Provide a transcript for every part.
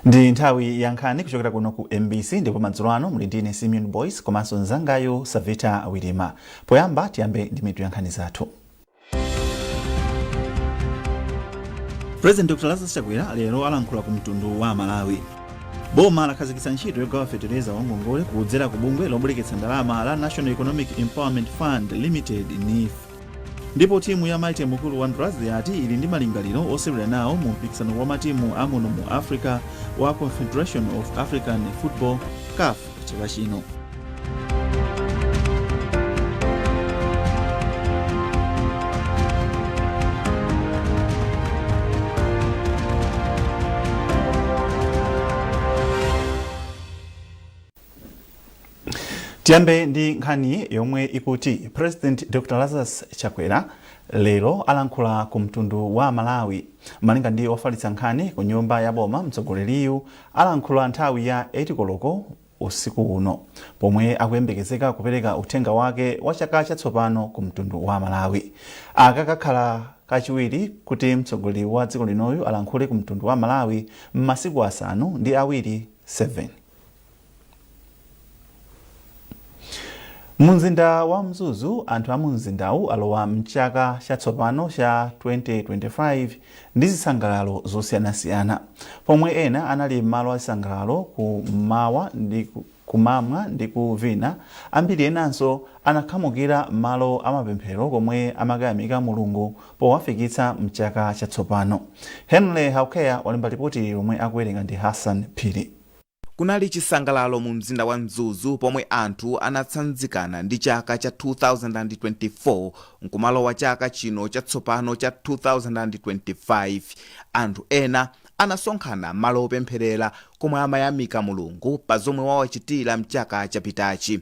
Ndi nthawi yankhani kuchokera kuno ku MBC ndipo madzulo ano muli ndine Simeon Boys komanso nzangayo Savita Wilima. Poyamba tiyambe ndi mitu yankhani zathu. President Dr. Lazarus Chakwera lero alankhula ku mtundu wa Malawi. Boma lakhazikitsa ntchito yogawa fetereza wangongole kudzera ku bungwe lobwereketsa ndalama la National Economic Empowerment Fund Limited NEF. Ndipo timu ya Mighty Mukulu Wanderers yati ili ndi malingaliro osewera nawo mu mpikisano wa matimu amuno mu Africa wa Confederation of African Football CAF chaka chino. Tiyambe ndi nkhani yomwe ikuti President Dr. Lazarus Chakwera lero alankhula ku mtundu wa Malawi. Malinga ndi ofalitsa nkhani ku nyumba ya boma, mtsogoleriyu alankhula nthawi ya 8 koloko usiku uno, pomwe akuyembekezeka kupereka uthenga wake wa chaka chatsopano ku mtundu wa Malawi. Akakhala kachiwiri kuti mtsogoleri wa dziko linoyu alankhule ku mtundu wa Malawi m'masiku asanu ndi awiri 7. Mumzinda wa Mzuzu, anthu a mumzindawu alowa mchaka chatsopano cha 2025 ndi zisangalalo zosiyanasiyana, pomwe ena anali malo a zisangalalo kumawa ndi kumamwa ndi kuvina. Ambiri enanso anakhamukira malo amapemphero komwe amakayamika Mulungu powafikitsa mchaka chatsopano. Henry Haukeya walemba ripoti yomwe akuwerenga ndi Hassan Phiri. Kunali chisangalalo mu mzinda wa Mzuzu pomwe anthu anatsanzikana ndi chaka cha 2024 nkumalowa chaka chino chatsopano cha 2025. Anthu ena anasonkhana malo opempherera komwe amayamika Mulungu pa zomwe wawachitira mchaka chapitachi.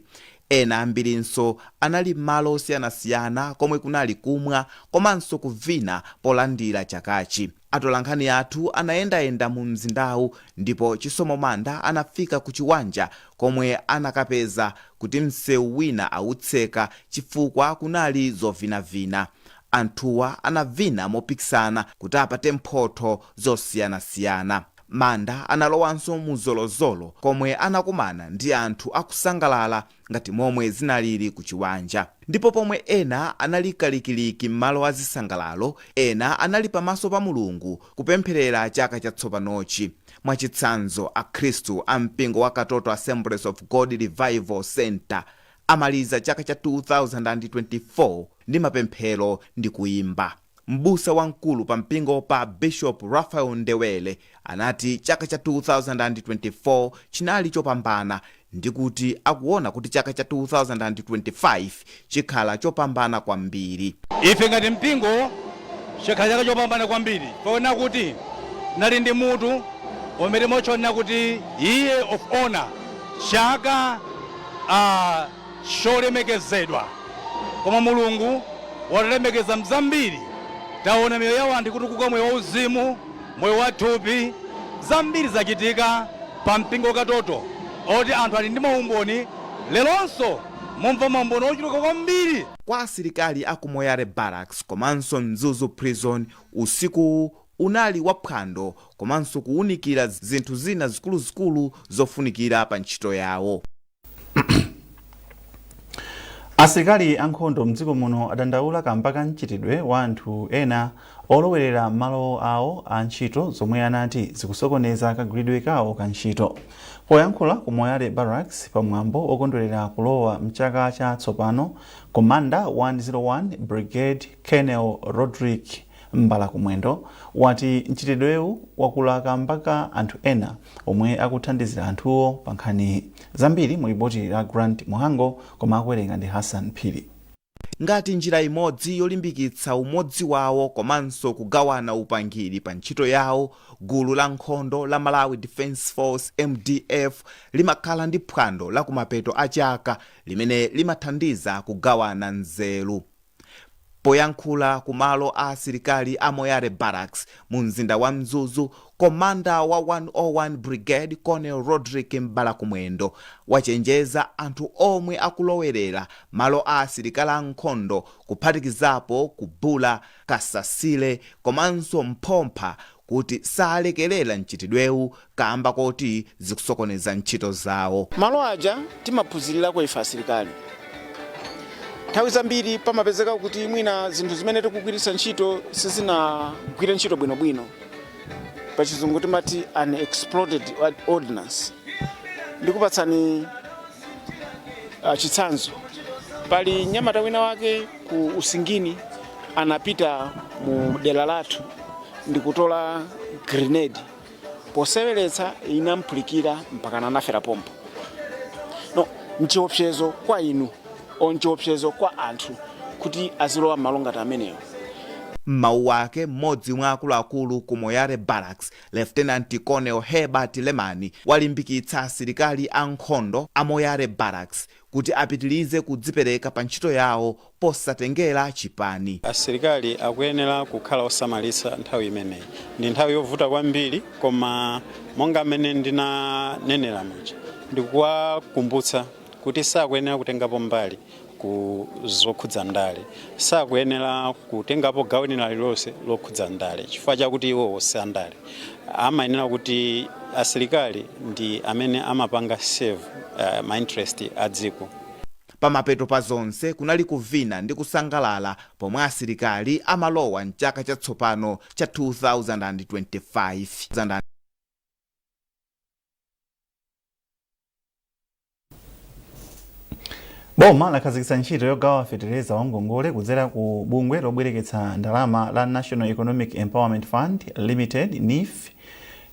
Ena ambirinso anali malo osiyanasiyana komwe kunali kumwa komanso kuvina polandira chakachi. Atolankhani athu anayendayenda mu mzindawu ndipo chisomomanda anafika ku chiwanja komwe anakapeza kuti msewu wina autseka chifukwa kunali zovinavina. Anthuwa anavina mopikisana kuti apate mphotho zosiyanasiyana. Manda analowanso mu zolozolo komwe anakumana ndi anthu akusangalala ngati momwe zinalili ku chiwanja. Ndipo pomwe ena anali kalikiliki m'malo azisangalalo, ena anali pamaso pa Mulungu kupempherera chaka chatsopanochi. Mwachitsanzo, akhristu a mpingo wa Katoto Assemblies of God Revival Center amaliza chaka cha 2024 ndi mapemphero ndi kuimba. Mbusa wamkulu pa mpingo pa Bishop Raphael Ndewele anati chaka cha 2024 chinali chopambana ndi kuti akuona kuti chaka cha 2025 chikhala chopambana kwambiri. Ife ngati mpingo chikhala chaka chopambana kwambiri paona kuti nali ndi mutu omwe mochona kuti iye of honor chaka cholemekezedwa, koma Mulungu watalemekeza mzambiri. Taona moyo yawo anthu kuti kuka moyo wauzimu, moyo wa thupi, zambiri zachitika pa mpingo Katoto oti anthu ali ndi maumboni. Leronso mumva maumboni ochuluka kwambiri. Kwa asilikali aku Moyale Barracks komanso Mzuzu Prison, usiku unali waphwando komanso kuwunikira zinthu zina zikuluzikulu zofunikira pa ntchito yawo. Asilikali ankhondo mdziko muno adandaula kamba ka mchitidwe wa anthu ena olowerera malo awo a ntchito zomwe anati zikusokoneza kagwiridwe kawo ka ntchito. Poyankhula ku Moyale Barracks pamwambo okondwerera kulowa mchaka chatsopano, Commander 101 Brigade Colonel Roderick Mbalakumwendo wati mchitidwewu wakulaka mpaka anthu ena omwe akuthandizira anthuwo pa nkhani. Zambiri mu ripoti la Grant Muhango koma akuwerenga ndi Hassan Phiri. Ngati njira imodzi yolimbikitsa umodzi wawo komanso kugawana upangiri pa ntchito yawo, gulu la nkhondo la Malawi Defense Force MDF limakhala ndi phwando la kumapeto a chaka limene limathandiza kugawana nzeru. Poyankhula kumalo a asilikali a Moyale Barracks mu mzinda wa Mzuzu, Komanda wa 101 Brigade Colonel Roderick Mbalakumwendo wachenjeza anthu omwe akulowerera malo a asilikali ankhondo kuphatikizapo kubula, Kasasile komanso Mphompha kuti salekerera mchitidwewu kamba kuti zikusokoneza ntchito zawo. Malo aja timaphunzirirako ife asilikali. Nthawi zambiri pamapezeka kuti mwina zinthu zimene tikugwiritsa ntchito sizinagwire ntchito bwinobwino. Pachizungu timati unexploded ordnance. Ndikupatsani chitsanzo. Pali nyamata wina wake ku Usingini anapita mu dera lathu ndikutola grenade. Poseweretsa inamphulikira mpaka anafera pompo. No, nchiopsezo kwa inu, onchiopsezo kwa anthu kuti azilowa malo ngati amenewo. Mawu ake mmodzi mwa akuluakulu ku Moyale Barracks, Lieutenant Colonel Herbert Lemani, walimbikitsa asilikali ankhondo a Moyale Barracks kuti apitilize kudzipereka pa ntchito yawo posatengera chipani. Asilikali akuyenera kukhala osamalitsa nthawi imeneyi. Ndi nthawi yovuta kwambiri, koma monga amene ndinanenera muja ndikuwakumbutsa kuti sakuyenera kutengapo mbali ku zokhudza ndale, sakuyenera kutengapo gawo lililonse lokhudza ndale chifukwa chakuti iwo sandale. Amayenera kuti asilikali ndi amene amapanga save ma interest a dziko. Pamapeto pa zonse kunali kuvina ndi kusangalala pomwe asilikali amalowa mchaka chatsopano cha 2025. Boma lakhazikitsa ntchito yogawa fetereza wangongole kudzera ku bungwe lobwereketsa ndalama la National Economic Empowerment Fund Limited NEF,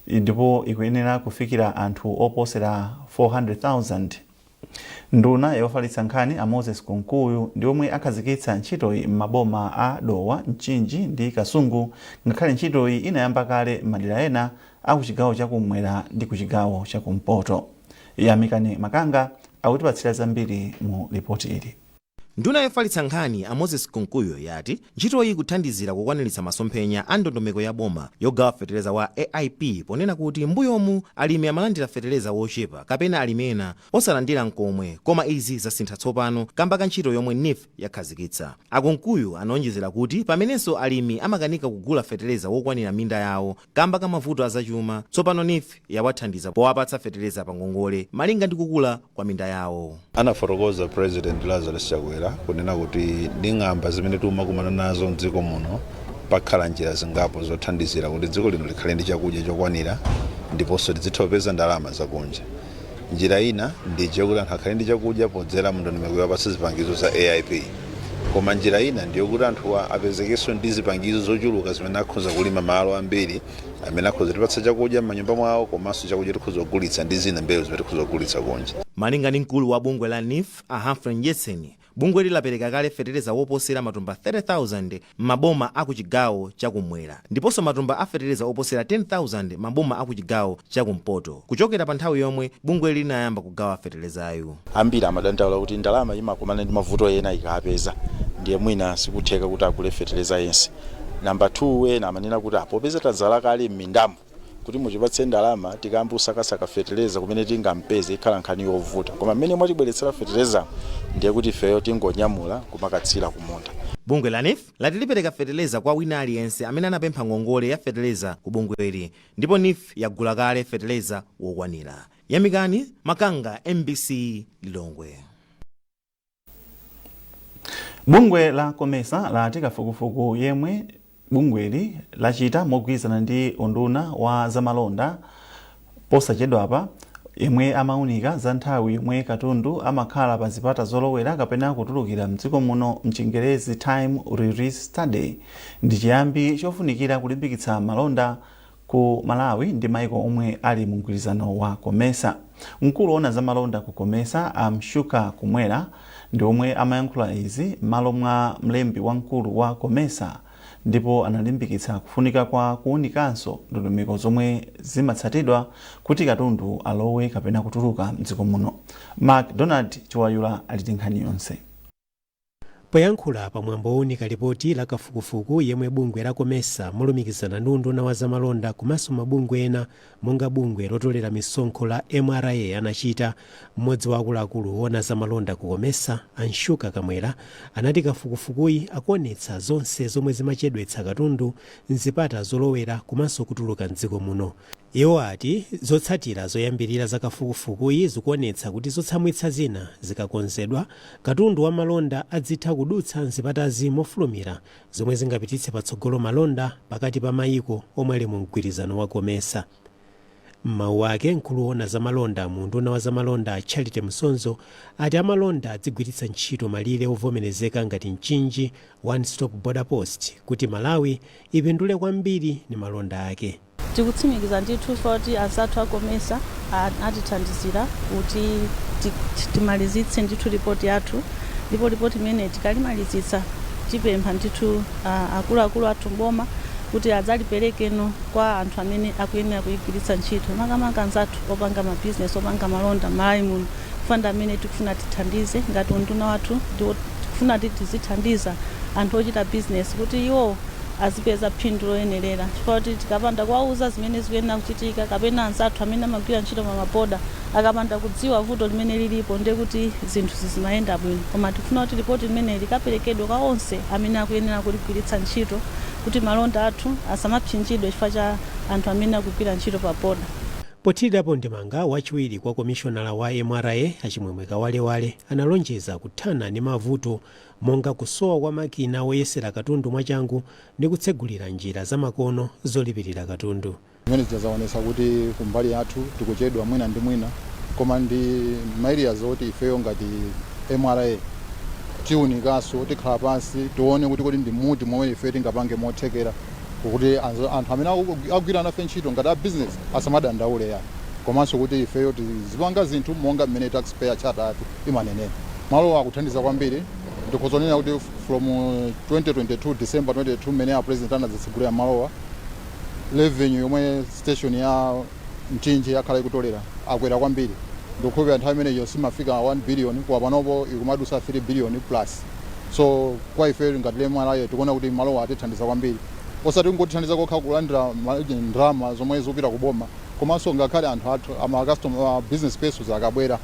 ndipo ikuyenera kufikira anthu oposera 400,000. Nduna yofalitsa nkhani a Moses Kunkuyu ndi omwe akhazikitsa ntchitoyi m'maboma a Dowa, Mchinji ndi Kasungu, ngakhale ntchitoyi inayamba kale m'madera ena akuchigawo chakumwera ndi kuchigawo chakumpoto. Yamikani Makanga akutipatsira zambiri mu ripoti ili. Nduna yofalitsa nkhani a Moses Kunkuyu yati ntchitoyi kuthandizira kukwaniritsa masomphenya a ndondomeko ya boma yogawa fetereza wa AIP, ponena kuti mbuyomu alimi amalandira fetereza wochepa kapena alimi ena osalandira nkomwe, koma izi zasintha tsopano kamba ka ntchito yomwe NEF yakhazikitsa. Akunkuyu anaonjezera kuti pamenenso alimi amakanika kugula fetereza wokwanira minda yawo kamba ka mavuto azachuma, tsopano NEF yawathandiza powapatsa fetereza pangongole malinga ndi kukula kwa minda yawo. Anafotokoza President Lazarus Chakwera kunena kuti nding'amba zimene timakumana nazo mdziko muno pakhala njira zingapo zothandizira kuti dziko lino likhale ndi chakudya chokwanira ndiponso tizitha kupeza ndalama zakunja. Njira ina ndi kuti anthu akhale ndi chakudya podzera mu ndondomeko yopatsa zipangizo za AIP, koma njira ina ndiyo kuti anthu apezekenso ndi zipangizo zochuluka zimene akhoza kulima malo ambiri amene akhoza tipatsa chakudya m'manyumba mwawo, komanso chakudya tikhoza kugulitsa ndi zina mbewu zimene tikhoza kugulitsa kunja. Malinga ndi mkulu wa bungwe la NEF a Humphrey Jensen, bungwe lilapereka kale fetereza woposera matumba 30,000 m'maboma akuchigawo chakumwera, ndiponso matumba a fetereza oposera 10,000 maboma akuchigawo chakumpoto, kuchokera pa nthawi yomwe bungwe linayamba kugawa feterezayo. Ambiri amadandaula kuti ndalama imakumana ndi mavuto ena ikapeza ndiye mwina sikutheka kuti agule fetereza yense. Namba 2 ena amanena kuti apopeza tadzala kale m'mindamo kuti muchipatse ndalama tikambusakasaka fetereza kumene tingampeze ikhala nkhani yovuta, koma mmene mwatibweretsera fetereza ndiye kuti feyo tingonyamula kumakatsira kumunda. Bungwe la NEF lati lipereka fetereza kwa wina aliyense amene anapempha ngongole ya fetereza ku bungweli, ndipo NEF yagula kale fetereza wokwanira. Yamikani Makanga, MBC Lilongwe. Bungwe la Komesa lati kafukufuku yemwe bungweli lachita mogwirizana ndi unduna wa zamalonda posachedwapa, yemwe amaunika za nthawi yomwe katundu amakhala pa zipata zolowera kapena kutulukira mdziko muno, mchingerezi time release study, ndi chiyambi chofunikira kulimbikitsa malonda ku Malawi ndi maiko omwe ali mu mgwirizano wa Komesa. Mkulu ona za malonda ku Komesa Amshuka Kumwera ndi omwe amayankhula izi malo mwa mlembi wamkulu wa Komesa, ndipo analimbikitsa kufunika kwa kuunikanso ndondomeko zomwe zimatsatidwa kuti katundu alowe kapena kutuluka mdziko muno. Mark Donald Chiwayula ali ndi nkhani yonse. poyankhula pamwambo owunika ripoti la kafukufuku yemwe bungwe la COMESA molumikizana ndi unduna wa zamalonda komanso mabungwe ena monga bungwe lotolera misonkho la MRA anachita, mmodzi wa akuluakulu owona zamalonda ku COMESA Anshuka Kamwera anati kafukufukuyi akuonetsa zonse zomwe zimachedwetsa katundu mzipata zolowera komanso kutuluka mdziko muno. Iwo ati zotsatira zoyambirira za kafukufukuyi zikuonetsa kuti zotsamwitsa zina zikakonzedwa katundu wa malonda adzitha kudutsa mzipatazi mofulumira, zomwe zingapititse patsogolo malonda pakati pa mayiko omwe ali mu mgwirizano wa COMESA. M'mawu ake mkulu owona zamalonda mu unduna wa zamalonda Charity Msonzo ati amalonda adzigwiritsa ntchito malire ovomerezeka ngati Mchinji One Stop Border Post kuti Malawi ipindule kwambiri ni malonda ake. Tikutsimikiza ndithu kuti azathu a COMESA atithandizira kuti timalizitse ndithu ripoti yathu, ndipo ripoti imene tikalimalizitsa tipempha ndithu akuluakulu athu mboma kuti adzaliperekeno kwa anthu amene akuyenera kuyigwiritsa ntchito, makamaka anzathu opanga mabizinesi opanga malonda Malawi muno, fanda amene tikufuna tithandize ngati unduna wathu tikufuna tizithandiza anthu ochita bizinesi kuti iwo azipeza phindu loyenerera, chifukwa kuti tikapanda kuwauza zimene zikuyenera kuchitika kapena anzathu amene amagwira ntchito pa maboda akapanda kudziwa vuto limene lilipo ndiye kuti zinthu zizimayenda bwino. Koma tikufuna kuti ripoti limene likaperekedwe kwa onse amene akuyenera kuligwiritsa ntchito kuti malonda athu asamapsinjidwe chifukwa cha anthu amene akugwira ntchito pa boda. Pothirirapo ndemanga wachiwiri kwa komishonala wa MRA Achimwemwe Kawalewale analonjeza kuthana ndi mavuto monga kusowa kwa makina oyesera katundu mwachangu ndi kutsegulira njira zamakono zolipirira katundu. Zimene zaonesa kuti kumbali yathu tikuchedwa mwina ndi mwina, koma ndi mairiya zoti ifeyo ngati MRA tiunikaso tikhala pansi tione kuti ndi muti momwe ife tingapange mothekera kuti anthu amene akugwira nafe ntchito ngati a business asamadandaule yani, komanso kuti ifeyo tizipanga zinthu monga mmene taxpayer chatatu imanenera. Malo akuthandiza kwambiri, ndikuzonena kuti from 2022 December 22 mmene a president anazitsegulira malowa, revenue yomwe station ya Mchinji yakhala ikutolera akwera kwambiri, ndikukhulupirira nthawi imeneyo simafika 1 billion, kwa panopo ikumadusa 3 billion plus. So kwa ife ngati MRA tikuona kuti malowa atithandiza kwambiri, osati ngotithandiza kokha kulandira ndrama zomwe zopita kuboma, komanso ngakhale anthu athu ama customer business persons akabwera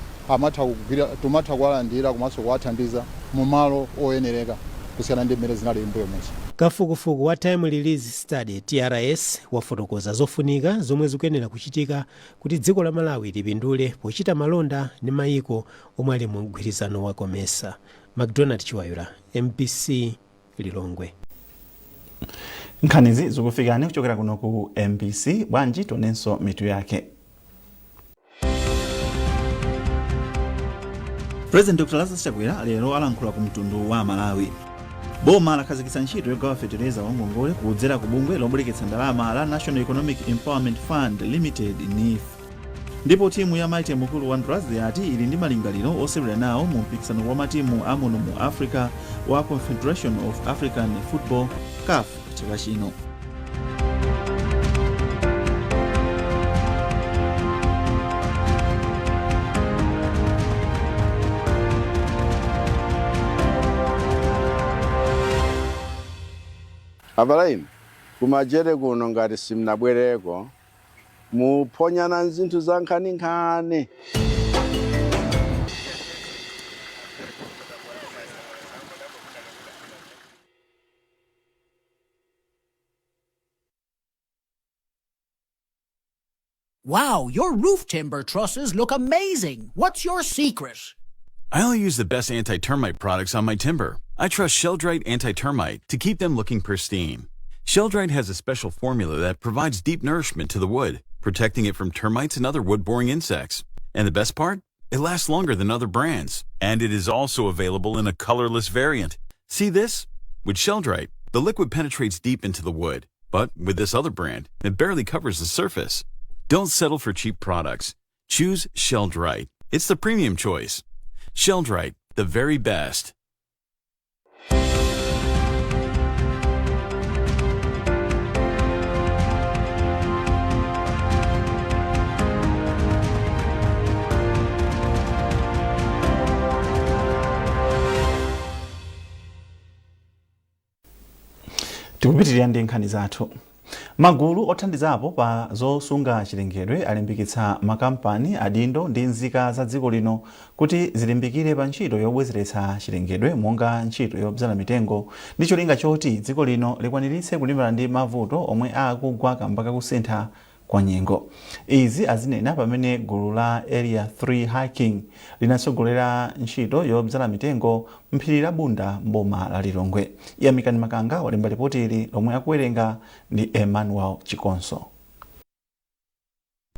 tumatha kuwalandira komanso kuwathandiza mu malo oyenereka kusiyana ndi mmene zinali mbuyo mwezi. Kafukufuku wa Time Release Study TRS wafotokoza zofunika zomwe zikuyenera kuchitika kuti dziko la Malawi lipindule pochita malonda ndi mayiko omwe ali mu mgwirizano wa COMESA. McDonald Chiwayula, MBC Lilongwe. Nkhanizi zikufikani kuchokera kuno ku MBC. Bwanji tonenso mitu yake. President Dr. Lazarus Chakwera lero alankhula ku mtundu wa Malawi. Boma lakhazikitsa ntchito yogawa fetereza wa ngongole kudzera ku bungwe lobwereketsa ndalama la National Economic Empowerment Fund Limited NEF. Ndipo timu ya Mighty Mukulu Wanderers yati ili ndi malingaliro osewera nawo mu mpikisano wa matimu amuno mu Africa wa Confederation of African Football CAF chaka chino. Abalaim, kumajere kuno ngati simnabwereko muponyana nzinthu za nkhaninkhani. Wow, your roof timber trusses look amazing. What's your secret? I only use the best anti-termite products on my timber. I trust Sheldrite Anti-Termite to keep them looking pristine. Sheldrite has a special formula that provides deep nourishment to the wood, protecting it from termites and other wood-boring insects. And the best part? It lasts longer than other brands. And it is also available in a colorless variant. See this? With Sheldrite, the liquid penetrates deep into the wood. But with this other brand, it barely covers the surface. Don't settle for cheap products. Choose Sheldrite. It's the premium choice. Sheldrite, the very best. Kupitirira ndi nkhani zathu. Magulu othandizapo pa zosunga chilengedwe alimbikitsa makampani adindo ndi nzika za dziko lino kuti zilimbikire pa ntchito yobwezeretsa chilengedwe monga ntchito yobzala mitengo ndi cholinga choti dziko lino likwaniritse kulimbana ndi mavuto omwe akugwa kamba kakusintha kwa nyengo. Izi azinena pamene gulu la Area 3 Hiking linatsogolera ntchito yobzala mitengo mphiri la Bunda mboma la Lilongwe. Yamikani Makanga walemba ripoti ili lomwe akuwerenga ndi Emmanuel Chikonso.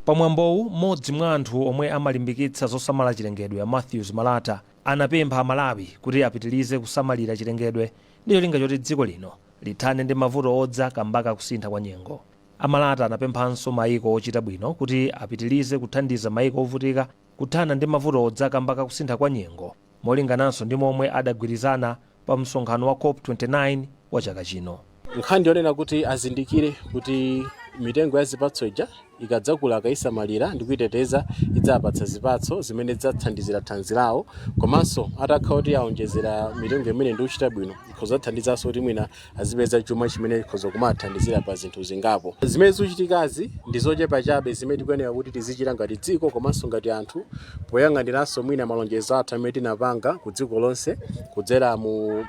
Pamwambowu mmodzi mwa anthu omwe amalimbikitsa zosamala chilengedwe Matthews Malata anapempha Malawi kuti apitilize kusamalira chilengedwe ndi cholinga choti dziko lino lithane ndi mavuto odza kamba kakusintha kwa nyengo. Amalata anapemphanso maiko ochita bwino kuti apitilize kuthandiza maiko ovutika kuthana ndi mavuto odza kamba kakusintha kwa nyengo molingananso ndi momwe adagwirizana pa msonkhano wa COP29 wa chaka chino. Nkhani yonena kuti azindikire kuti mitengo ya zipatso ija ikadzakula akaisamalira ndi kuiteteza idzapatsa zipatso zimene zidzathandizira thanzi lawo, komanso atakhala kuti aonjezera mitengo imene ndi uchita bwino ikhozathandizanso kuti mwina azipeza chuma chimene ikhoza kumathandizira pa zinthu zingapo. Zimene zikuchitikazi ndi zochepa chabe zimene tikuyenera kuti tizichita ngati dziko komanso ngati anthu poyang'aniranso mwina malonjezo athu amene tinapanga ku dziko lonse kudzera mu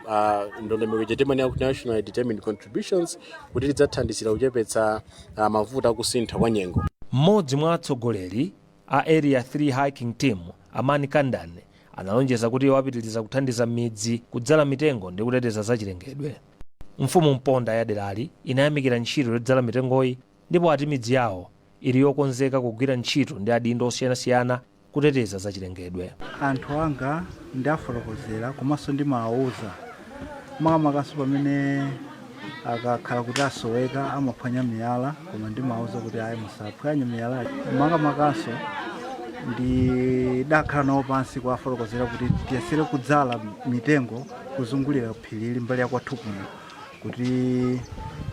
ndondomeko yatimene ya National Determined Contributions kuti tidzathandizira kuchepetsa mavuto akusintha kwa nyengo. Mmodzi mwa atsogoleri a Area 3 Hiking Team Amani Kandane analonjeza kuti wapitiliza kuthandiza midzi kudzala mitengo ndi kuteteza za chilengedwe. Mfumu Mponda ya derali inayamikira ntchito yodzala mitengoyi ndipo ati midzi yawo ili yokonzeka kugwira ntchito ndi adindo osiyanasiyana kuteteza za chilengedwe. Anthu anga ndafotokozera komanso ndimawuza makamakaso pamene akakhala kuti asoweka amaphwanya miyala koma ndimawuza kuti ayi musaphwanye miyala. Makamakaso ndidakhala nawo pansi kuwafotokozera kuti tiyesere kudzala mitengo kuzungulira phiri mbali ya kwathu kuno kuti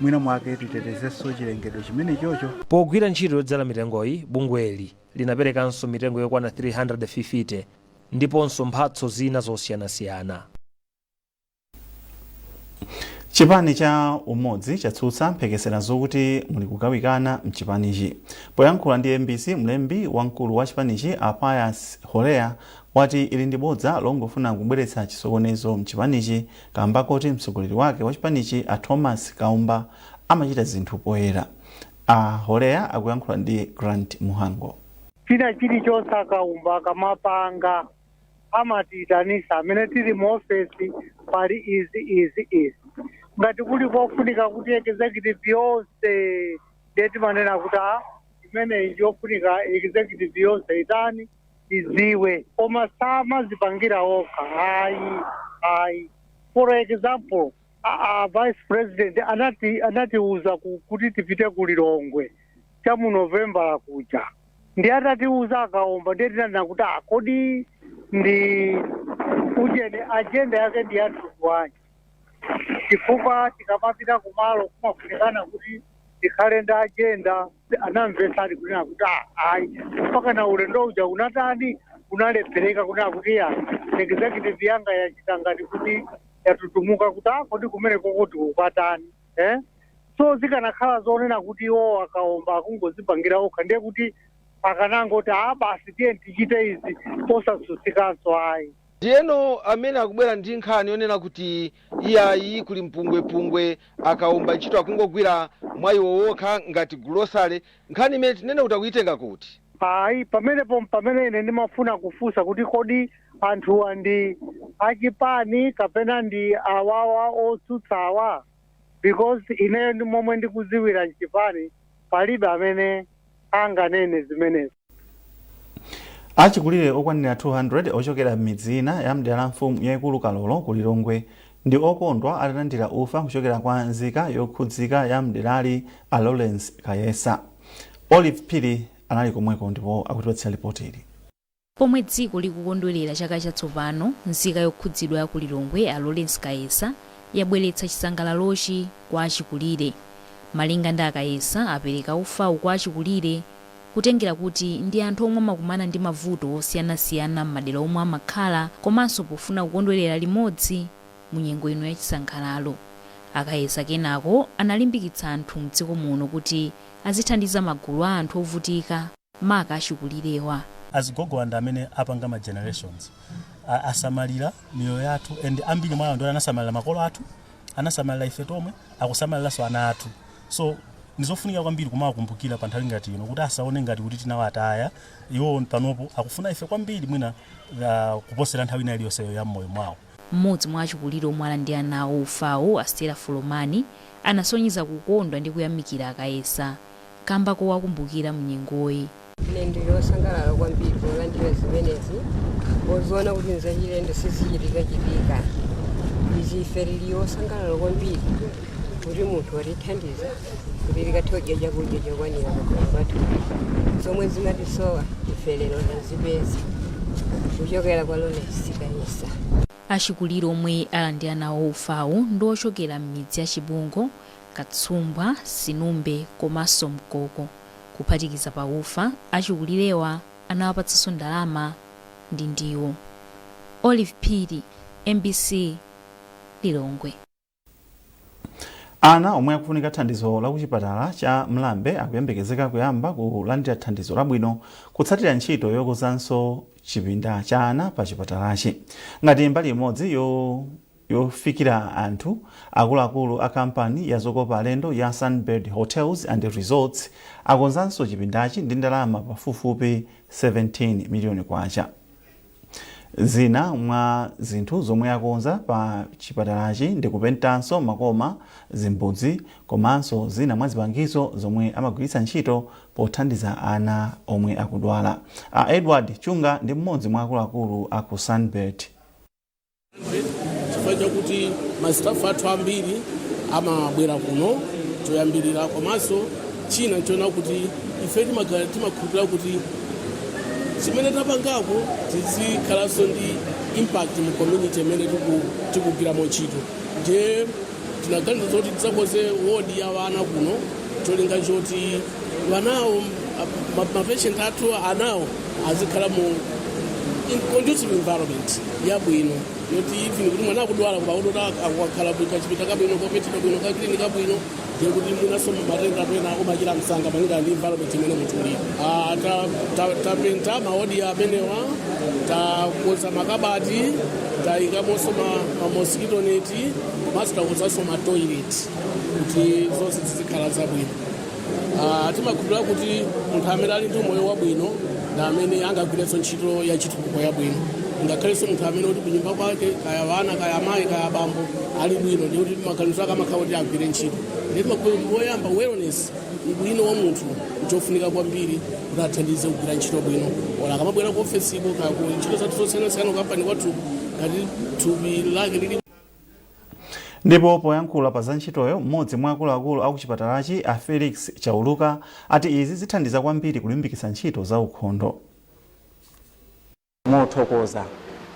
mwina mwake titetezenso chilengedwe chimene chocho. Pogwira ntchito yodzala mitengoyi, bungweli linaperekanso mitengo yokwana 350 ndiponso mphatso zina zosiyanasiyana. Chipani cha umodzi chatsutsa mphekesera zokuti muli kugawikana mchipanichi. Poyankhula ndi MBC, mlembi wamkulu wa chipanichi Apayas Horea wati ili ndi bodza longofuna kubweretsa chisokonezo mchipanichi kamba kuti mtsogoleri wake wa chipanichi a Thomas Kaumba amachita zinthu poyera. Horea akuyankhula ndi Grant Muhango. China chilichonse Kaumba kamapanga amatitanisa amene tili mu ofesi pali izi ngati kuli kofunika kuti executive yonse ndeti manena kuti imene yofunika executive yonse itani iziwe koma samazipangira okha. Hayi for example vice president anatiuza kuti tipite ku Lilongwe cha mu November kuja ndi atatiuza Kaumba ndeti nana kuti kodi ndi ujene agenda yake ndi anthu wanji chifukwa tikamapita kumalo kumafunikana kuti tikhale ndi agenda. Anamvesani kunena kuti ayi mpaka na ulendo uja unatani unalephereka kunena kuti executive yanga yachita ngati kuti yatutumuka kuti kodi kumene kokoti ukatani so zikanakhala zonena kuti iwo Akaomba akungozipangira okha ndiye kuti akanangoti basi tiye tichite izi posasusikanso ayi. Ndiyeno amene akubwera ndi nkhani yonena kuti iyayi kuli mpungwepungwe Akaomba ntchito akungogwira mwayi wokha ngati glosale, nkhani imene tinene kuti akuyitenga kuti? Ayi pamene ine ndimafuna kufunsa kuti kodi anthu ndi achipani kapena ndi awawa otsutsawa, because ineyo ndi momwe ndikuziwira mchipani palibe amene anganene zimenezi. Achikulire okwanira 200 ochokera m'midzi ina ya mdera la mfumu yaikulu Kalolo ku Lilongwe ndi okondwa atalandira ufa kuchokera kwa nzika yokhudzika ya mderali a Lawrence Kayesa. Olive Pili anali komweko ndipo akutipatsira ripoti ili. Pomwe dziko likukondwerera chaka chatsopano, nzika yokhudzidwa ya ku Lilongwe a Lawrence Kayesa yabweretsa chisangalalochi kwa achikulire. Malinga ndi Kayesa apereka ufa kwa achikulire kutengera kuti ndi anthu omwe amakumana ndi mavuto osiyanasiyana m'madera omwe amakhala komanso pofuna kukondwerera limodzi mu nyengo ino ya chisangalalo. Akayesa kenako analimbikitsa anthu mdziko muno kuti azithandiza magulu a anthu ovutika maka achikulirewa. Azigogo anda amene apanga ma generations asamalira miyoyo yathu and ambiri mwa anthu anasamalira makolo athu, anasamalira ife tomwe, akusamaliranso ana athu. So nizofunika kwambiri kumakumbukira pa nthawi ngati ino kuti asaone ngati kuti tinawataya iwo panopo akufuna ife kwambiri mwina kuposera nthawi ina iliyonseyo ya mmoyo mwawo. Mmodzi mwa achikulire omwe ali ndi ana awo ufawo Astera Fulomani anasonyeza kukondwa ndi kuyamikira Akayesa kamba kowakumbukira mnyengoyi. Ine ndilosangalala kwambiri polandira zimenezi poziona kuti nzachilendo sizichitika izi ife liliyosangalala kwambiri kuti munthu watithandiza kuti likathodya chakudya chokwanira pakhomo pathu zomwe zimatisowa ife lero tazipeza kuchokera kwa Lawrence Kayesa. Achikulire omwe ali ndi ana awo ufawo ndi ochokera m'midzi ya Chibungo, Katsumbwa, Sinumbe komanso Mkoko. Kuphatikiza pa ufa, achikulirewa anawapatsanso ndalama ndi ndiwo. Olive Phiri, MBC, Lilongwe. Ana omwe akufunika thandizo la kuchipatala cha Mlambe akuyembekezeka kuyamba kulandira thandizo labwino kutsatira ntchito yokozanso chipinda cha ana pa chipatalachi. Ngati mbali imodzi yofikira anthu, akuluakulu a kampani ya zokopa alendo ya Sunbird Hotels and Resorts akonzanso chipindachi ndi ndalama pafupifupi 17 miliyoni kwacha. Zina mwa zinthu zomwe akonza pa chipatalachi ndi kupentanso makoma, zimbudzi komanso zina mwa zipangizo zomwe amagwiritsa ntchito pothandiza ana omwe akudwala. Edward Chunga ndi mmodzi mwa akuluakulu a ku Sunbird. Chifukwa kuti masitafu athu ambiri amabwera kuno toyambirira komanso china nchona kuti ife timakhulupirira kuti chimene tapangako tizikhalanso ndi impact mu community imene tikugwiramo ntchito. Ndiye tinaganiza kuti tisakoze wodi ya wana kuno cholinga choti wanawo mapatient athu anawo azikhala mu conducive environment yabwino yoti even kuti mwana akudwala kubaudota akakhala kachipita kabwino kopetidwa bwino kaklinika kabwino ndiye kuti mwinaso matenda apena umachira msanga malinga ndi environment imene munthu uli. Tapenta mawodi amenewa, takonza makabati, tayikamonso mosquito net, komanso takonzanso matoilet kuti zonse zizikhala zabwino. Timakhulupirira kuti munthu amene ali ndi moyo wabwino na amene angagwirenso ntchito ya chitukuko yabwino. Ngakhalenso munthu amene kuti kunyumba kwake kaya wana kaya amayi kaya bambo ali bwino ndi kuti maganizo ake amakhala kuti agwire ntchito. Ndipo poyamba wellness ubwino wa munthu chofunika kwambiri kuti athandize kugwira ntchito bwino. Wala akamabwera ku ofesiko kaya ku ntchito zathu zosiyanasiyana kampani kwathu ngati thupi lake lili. Ndipo poyankhula pa za ntchitoyo, mmodzi mwa akuluakulu a kuchipatalachi a Felix Chauluka ati izi zithandiza kwambiri kulimbikitsa ntchito za ukhondo.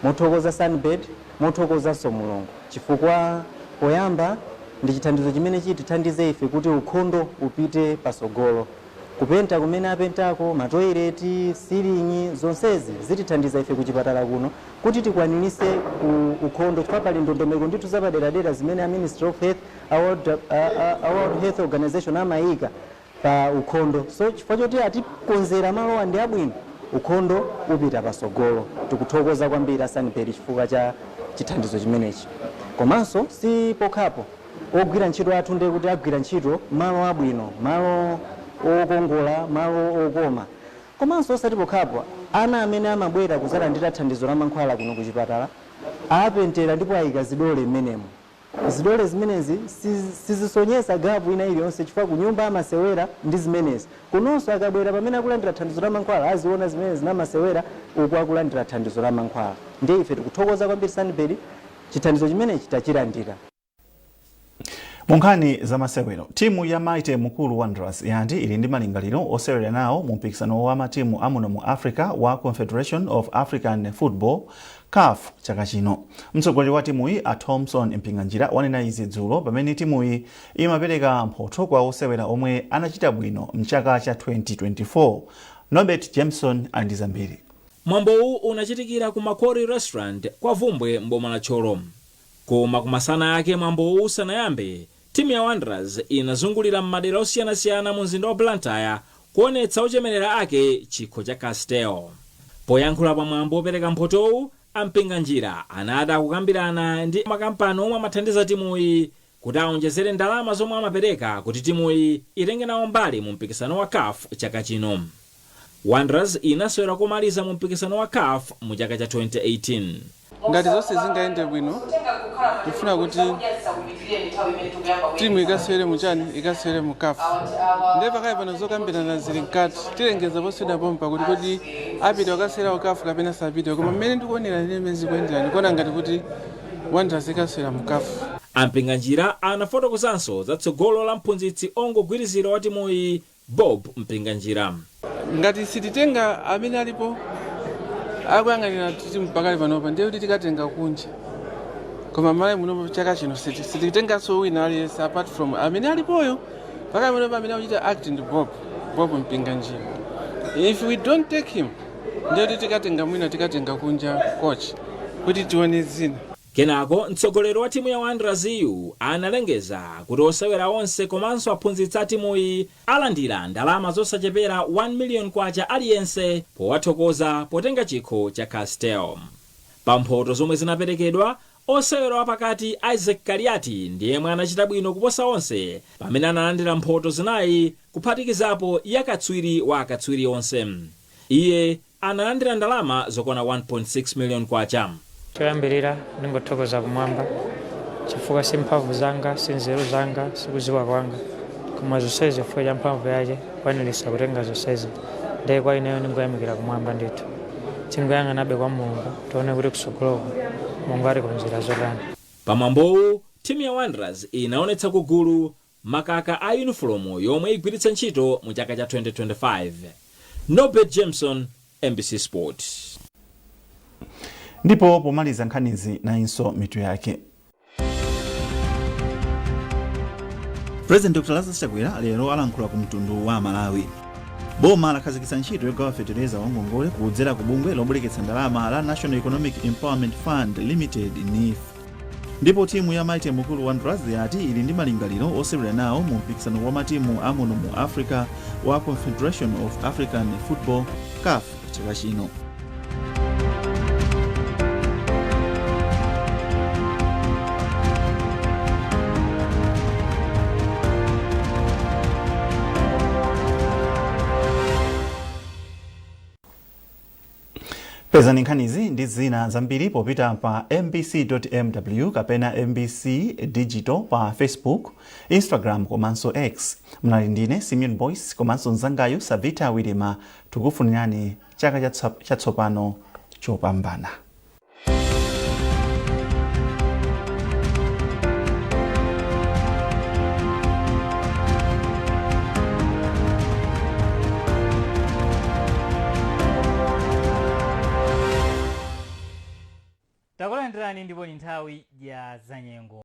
Mothokoza Sunbird, mothokozanso Mulungu chifukwa poyamba ndi chithandizo chimene chitithandize ife kuti ukhondo upite pasogolo. Kupenta kumene apentako, matoileti, silingi, zonsezi zitithandiza ife kuchipatala kuno kuti tikwanirise ku ukhondo chifukwa pali ndondomeko ndithu zapaderadera zimene a Ministry of Health, World Health Organization amayika pa ukhondo. So chifukwa choti atikonzera malowa ndi abwino, ukhondo upita pasogolo. Tikuthokoza kwambiri Sunbird chifukwa cha chithandizo chimenechi. Komanso si pokhapo ogwira ntchito athu ndi kuti agwira ntchito malo abwino, malo okongola, malo okoma. Komanso osati pokhapo ana amene amabwera kuzalandira thandizo la mankhwala kuno kuchipatala apentera ndipo ayika zidole mmenemo. Zidole zimenezi sizisonyesa gapu ina iliyonse chifukwa kunyumba amasewera ndi zimenezi. Kunonso akabwera pamene akulandira thandizo la mankhwala aziona zimene zinamasewera uku akulandira thandizo la mankhwala. Ndiye ife tikuthokoza kwambiri Sunbird chithandizo chimenechi tachilandira. Munkhani za masewero, timu ya Mighty Mukulu Wanderers yati ili ndi malingaliro osewera nawo mu mpikisano wa matimu amuno mu Africa wa Confederation of African Football CAF chaka chino. Mtsogoleri wa timu iyi a Thompson Mpinganjira wanena izi dzulo pamene timu iyi imapereka mphotho kwa osewera omwe anachita bwino mchaka cha 2024. Norbert Jameson andi zambiri. Mwambo huu unachitikira ku Makori Restaurant kwa Vumbwe mboma la Cholo. koma kumasana ake mwambo usanayambe timu ya Wanderers inazungulira m'madera osiyanasiyana mu mzinda wa Blantyre kuonetsa uchemerera ake chikho cha Castell. Poyankhula pa mwambo opereka mphotowu, ampinganjira anada kukambirana ndi makampani omwe amathandiza timuyi kuti aonjezere ndalama zomwe amapereka kuti timuyi itenge nawo mbali mu mpikisano wa CAF chaka chino. Wanderers inasewera kumaliza mu mpikisano wa CAF mu chaka cha 2018. Ngati zonse zingaende bwino, tifuna kuti timu ikasewere muchani, ikasewere mu CAF. Ndiye pakali pano zokambirana zili mkati, tilengeza posweda pompa kuti kodi apita akasewera ku CAF kapena sapita, koma mmene ndikuonera ndi mmene zikuyendera ndikuona ngati kuti Wanderers ikasewera mu CAF. Ampinganjira anafotokozanso za tsogolo la mphunzitsi ongogwirizira wa timuyi Bob Mpinganjira. Ngati sititenga amene alipo akuyang'anira timu pakali panopa ndiye kuti tikatenga kunja, koma mali muno chaka chino sititenganso wina aliyense apart from amene alipoyo pakali panopa amene akuchita acting Bob Mpinganjira. If we don't take him ndiye kuti tikatenga mwina tikatenga kunja coach kuti tione zina. Kenako mtsogoleri wa timu ya Wanderers analengeza kuti osewera onse komanso aphunzitsi a timuyi alandira ndalama zosachepera 1 million kwacha aliyense powathokoza potenga chikho cha Castell. Pa mphoto zomwe zinaperekedwa, osewera wapakati Isaac Kariati ndiye yemwe anachita bwino kuposa onse pamene analandira mphoto zinayi kuphatikizapo ya katswiri wa akatswiri onse. Iye analandira ndalama zokwana 1.6 million kwacha. Choyambirira ndingothokoza kumwamba chifukwa si mphamvu zanga, si nzeru zanga, si kudziwa kwanga, koma zonsezi chifukwa cha mphamvu yake kwanilisa kutenga zonsezi. Ndiye kwa ineyo ndingoyamikira kumwamba ndithu. Tingoyang'anabe kwa Mulungu tione kuti kusogoloko Mulungu ali kunjira zotani. Pamwambowu timu ya Wanderers inaonetsa kugulu makaka a uniform yomwe igwiritsa ntchito mu chaka cha 2025. Norbert Jameson, MBC Sport. Ndipo pomaliza nkhanizi nayinso mitu yake. President Dr. Lazarus Chakwera lero alankhula ku mtundu wa Malawi. Boma lakhazikitsa ntchito yogawa fetereza wangongole kudzera ku bungwe lobwereketsa ndalama la National Economic Empowerment Fund Limited NEF. Ndipo timu ya Mighty Mukulu Wanderers yati ili ndi malingaliro osewera nawo mu mpikisano wa matimu amuno mu Africa wa Confederation of African Football CAF chaka chino. Peza nkhanizi ndi zina zambiri popita pa mbc.mw kapena mbc digital pa Facebook, Instagram komanso X. Mnali ndine Simeon Boyce komanso nzangayo Savita Wilima, tukufunirani chaka chatsopano chopambana. Takulandirani ndipo ni nthawi ya zanyengo.